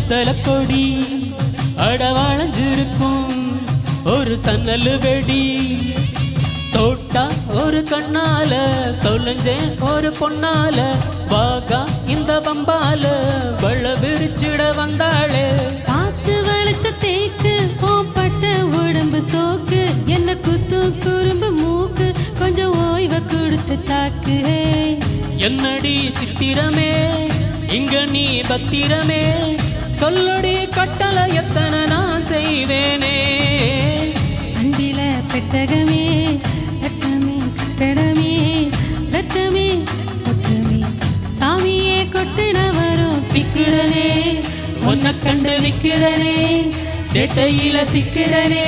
வெத்தல கொடி அடவாளஞ்சிருக்கும் ஒரு சன்னல் வெடி தோட்டா ஒரு கண்ணால தொலைஞ்சேன் ஒரு பொண்ணால வாகா இந்த பம்பால வள விரிச்சிட வந்தாளே பார்த்து வளைச்ச தேக்கு பட்ட உடம்பு சோக்கு என்ன குத்தும் குறும்பு மூக்கு கொஞ்சம் ஓய்வை கொடுத்து தாக்கு என்னடி சித்திரமே இங்க நீ பத்திரமே சொல்லடி கட்டளை எத்தனை நான் செய்வேனே அன்பில பெட்டகமே ரத்தமே கட்டடமே ரத்தமே முத்தமே சாமியே கொட்டின வரும் பிக்கிறனே உன்னை கண்டு நிக்கிறனே சேட்டையில சிக்கிறனே